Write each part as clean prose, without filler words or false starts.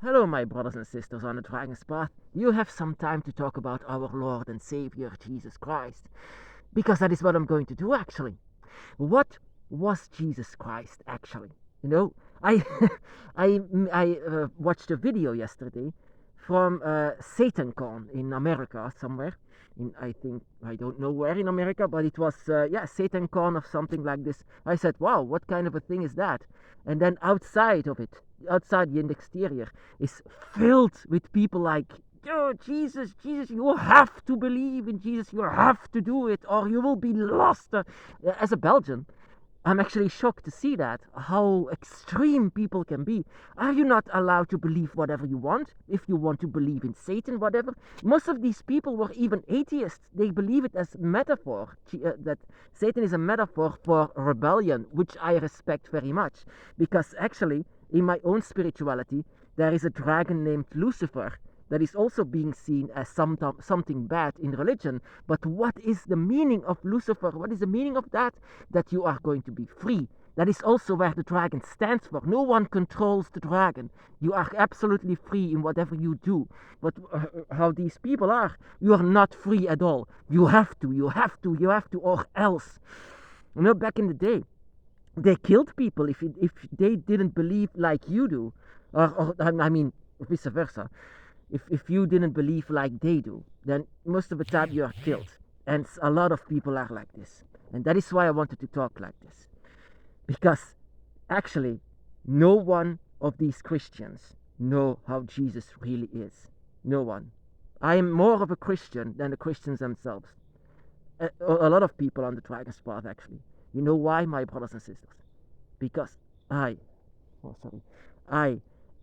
Hello, my brothers and sisters on the Dragon's Path. You have some time to talk about our Lord and Savior, Jesus Christ, because that is what I'm going to do actually. What was Jesus Christ actually? You know, I I watched a video yesterday from SatanCon in America somewhere. I think I don't know where in America, but it was SatanCon or something like this. I said, wow, what kind of a thing is that? And then outside of it, outside the exterior, is filled with people like, oh, Jesus, Jesus, you have to believe in Jesus, you have to do it, or you will be lost. As a Belgian, I'm actually shocked to see that, how extreme people can be. Are you not allowed to believe whatever you want? If you want to believe in Satan, whatever. Most of these people were even atheists. They believe it as metaphor, that Satan is a metaphor for rebellion, which I respect very much. Because actually, in my own spirituality, there is a dragon named Lucifer that is also being seen as something bad in religion. But what is the meaning of Lucifer? What is the meaning of that? That you are going to be free. That is also where the dragon stands for. No one controls the dragon. You are absolutely free in whatever you do. But how these people are, you are not free at all. You have to, or else. You know, back in the day, they killed people if they didn't believe like you do. Or I mean, vice versa. If you didn't believe like they do, then most of the time you are killed. And a lot of people are like this. And that is why I wanted to talk like this. Because actually, no one of these Christians know how Jesus really is. No one. I am more of a Christian than the Christians themselves. A lot of people on the Dragon's Path, actually. You know why, my brothers and sisters? Because I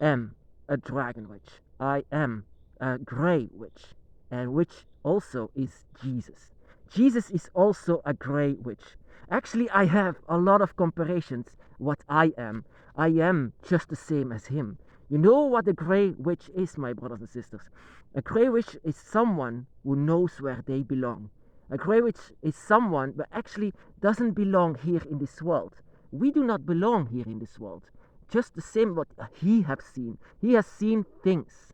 am a dragon witch. I am a grey witch, and which also is Jesus. Jesus is also a grey witch. Actually, I have a lot of comparisons what I am. I am just the same as him. You know what a grey witch is, my brothers and sisters? A grey witch is someone who knows where they belong. A grey witch is someone that actually doesn't belong here in this world. We do not belong here in this world. Just the same what he has seen. He has seen things.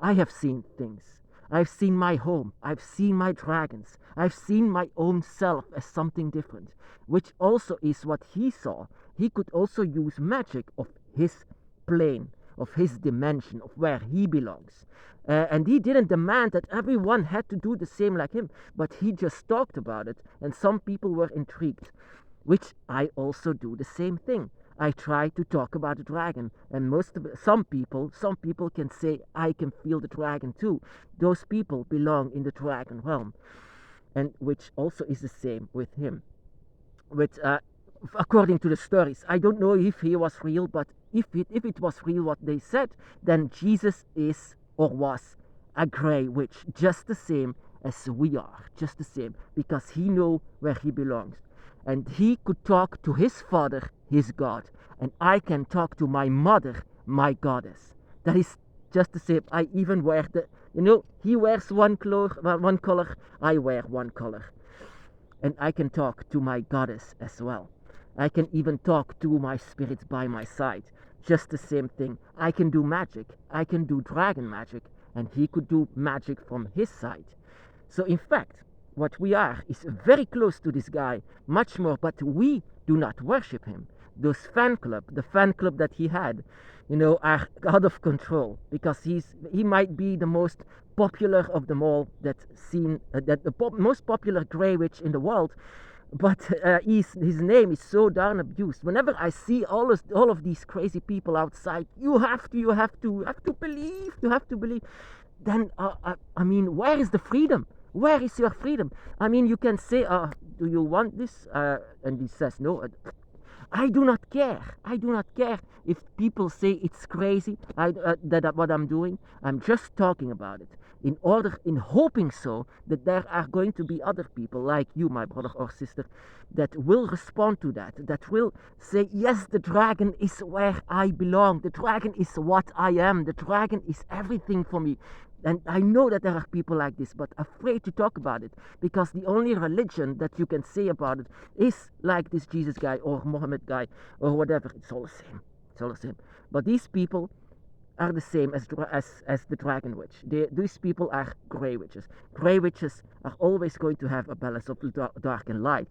I have seen things. I've seen my home. I've seen my dragons. I've seen my own self as something different, which also is what he saw. He could also use magic of his plane, of his dimension, of where he belongs. And he didn't demand that everyone had to do the same like him, but he just talked about it, and some people were intrigued, which I also do the same thing. I try to talk about the dragon, and some people can say I can feel the dragon too. Those people belong in the dragon realm, and which also is the same with him. According to the stories, I don't know if he was real, but if it was real what they said, then Jesus is or was a grey witch, just the same as we are, just the same, because he know where he belongs. And he could talk to his father, his God, and I can talk to my mother, my goddess. That is just the same. I even wear he wears one color, I wear one color. And I can talk to my goddess as well. I can even talk to my spirits by my side. Just the same thing. I can do magic. I can do dragon magic, and he could do magic from his side. So in fact, what we are is very close to this guy, much more, but we do not worship him. The fan club that he had, are out of control, because he might be the most popular of them all, most popular grey witch in the world, but his name is so darn abused. Whenever I see all of these crazy people outside, you have to believe. Then I mean, where is the freedom? Where is your freedom? I mean, you can say, do you want this? And he says, no. I do not care. I do not care if people say it's crazy that what I'm doing. I'm just talking about it in hoping so that there are going to be other people like you, my brother or sister, that will respond to that will say, yes, the dragon is where I belong. The dragon is what I am. The dragon is everything for me. And I know that there are people like this, but afraid to talk about it, because the only religion that you can say about it is like this Jesus guy or Mohammed guy or whatever. It's all the same. But these people are the same as the dragon witch. These people are grey witches. Grey witches are always going to have a balance of dark and light.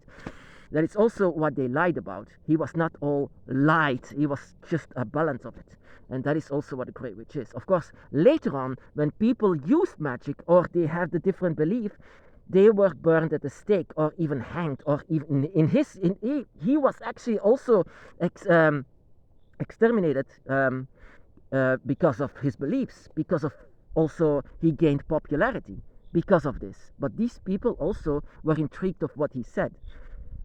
That is also what they lied about. He was not all light, he was just a balance of it. And that is also what a grey witch is. Of course, later on, when people used magic or they had the different belief, they were burned at the stake or even hanged, or even he was actually also exterminated because of his beliefs, because of also he gained popularity because of this. But these people also were intrigued of what he said.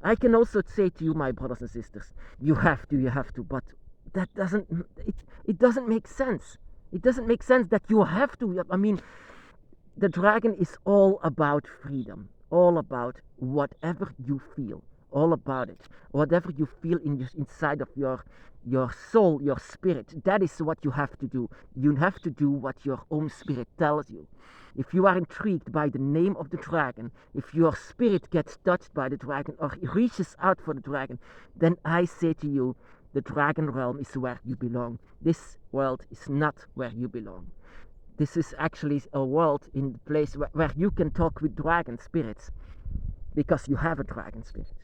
I can also say to you, my brothers and sisters, you have to, but that it doesn't make sense. It doesn't make sense that you have to. I mean, the dragon is all about freedom, all about whatever you feel, all about it. Whatever you feel inside of your soul, your spirit, that is what you have to do. You have to do what your own spirit tells you. If you are intrigued by the name of the dragon, if your spirit gets touched by the dragon or reaches out for the dragon, then I say to you, the dragon realm is where you belong. This world is not where you belong. This is actually a world in the place where you can talk with dragon spirits, because you have a dragon spirit.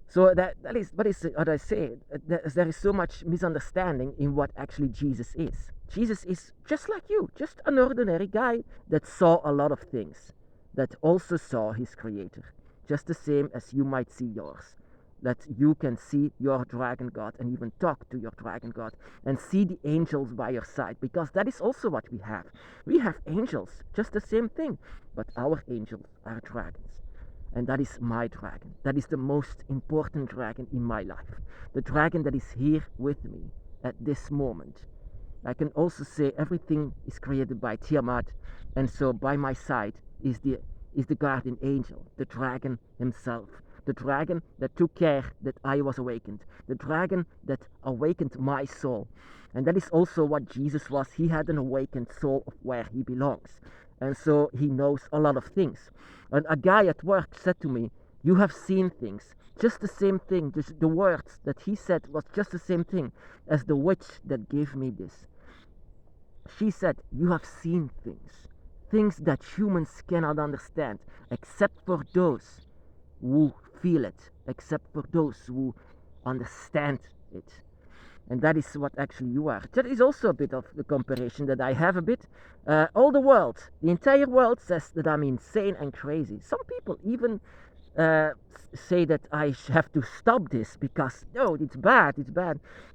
So that is what I say. There is so much misunderstanding in what actually Jesus is. Jesus is just like you, just an ordinary guy that saw a lot of things, that also saw his creator, just the same as you might see yours. That you can see your dragon god and even talk to your dragon god and see the angels by your side, because that is also what we have. We have angels, just the same thing, but our angels are dragons. And that is my dragon. That is the most important dragon in my life. The dragon that is here with me at this moment. I can also say everything is created by Tiamat, and so by my side is the guardian angel, the dragon himself. The dragon that took care that I was awakened. The dragon that awakened my soul. And that is also what Jesus was. He had an awakened soul of where he belongs. And so he knows a lot of things. And a guy at work said to me, you have seen things. Just the same thing. Just the words that he said was just the same thing as the witch that gave me this. She said, you have seen things. Things that humans cannot understand, except for those who feel it, except for those who understand it. And that is what actually you are. That is also a bit of the comparison that I have a bit. All the world, the entire world says that I'm insane and crazy. Some people even say that I have to stop this because, no, it's bad.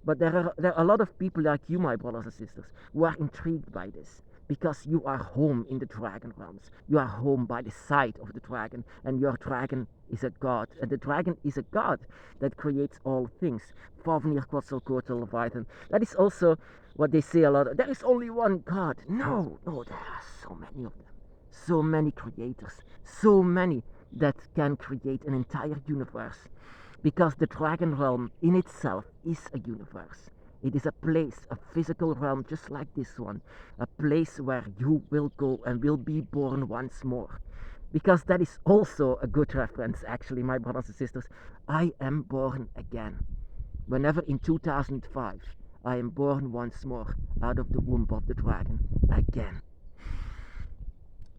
But there are a lot of people like you, my brothers and sisters, who are intrigued by this. Because you are home in the dragon realms. You are home by the side of the dragon. And your dragon is a god. And the dragon is a god that creates all things. That is also what they say a lot. There is only one god. No, there are so many of them. So many creators. So many that can create an entire universe. Because the dragon realm in itself is a universe. It is a place, a physical realm just like this one. A place where you will go and will be born once more. Because that is also a good reference, actually, my brothers and sisters. I am born again. Whenever in 2005, I am born once more out of the womb of the dragon again.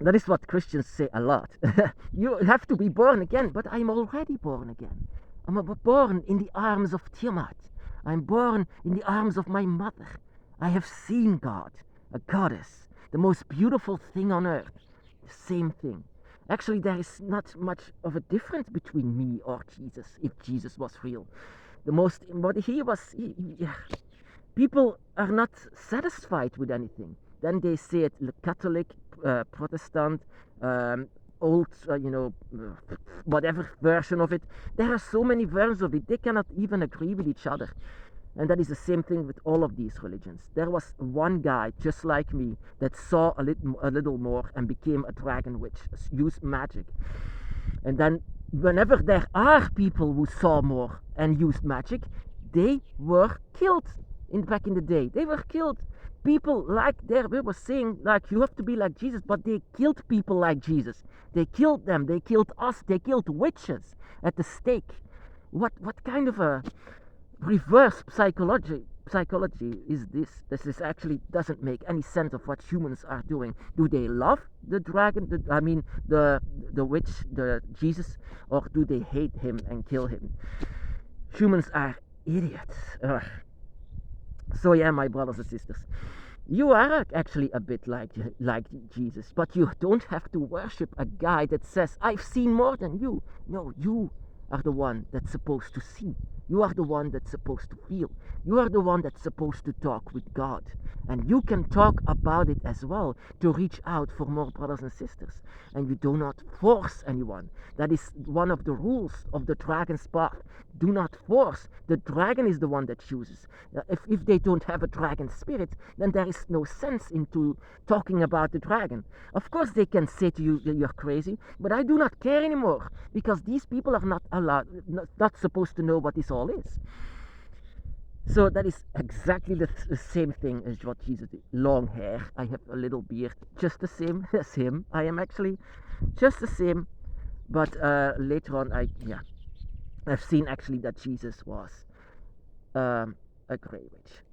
That is what Christians say a lot. You have to be born again, but I'm already born again. I'm born in the arms of Tiamat. I'm born in the arms of my mother. I have seen God, a goddess, the most beautiful thing on earth. The same thing. Actually, there is not much of a difference between me or Jesus, if Jesus was real. But he was, people are not satisfied with anything. Then they say it, Catholic, Protestant, old, whatever version of it. There are so many versions of it, they cannot even agree with each other. And that is the same thing with all of these religions. There was one guy, just like me, that saw a little more and became a dragon witch, used magic. And then whenever there are people who saw more and used magic, they were killed. Back in the day, they were killed. People like we were saying, like, you have to be like Jesus, but they killed people like Jesus. They killed them, they killed us, they killed witches at the stake. What kind of a reverse psychology psychology is this. This is actually doesn't make any sense of what humans are doing. Do they love the dragon? The witch, the Jesus, or do they hate him and kill him? Humans are idiots. Ugh. So yeah, my brothers and sisters, you are actually a bit like Jesus, but you don't have to worship a guy that says, "I've seen more than you." No, you are the one that's supposed to see. You are the one that's supposed to feel. You are the one that's supposed to talk with God. And you can talk about it as well to reach out for more brothers and sisters. And you do not force anyone. That is one of the rules of the dragon's path. Do not force. The dragon is the one that chooses. If they don't have a dragon spirit, then there is no sense into talking about the dragon. Of course they can say to you that you're crazy, but I do not care anymore, because these people are not allowed, not supposed to know what this all is. So that is exactly the same thing as what Jesus did. Long hair, I have a little beard, just the same as him. I am actually just the same, but later on I've seen actually that Jesus was a grey witch.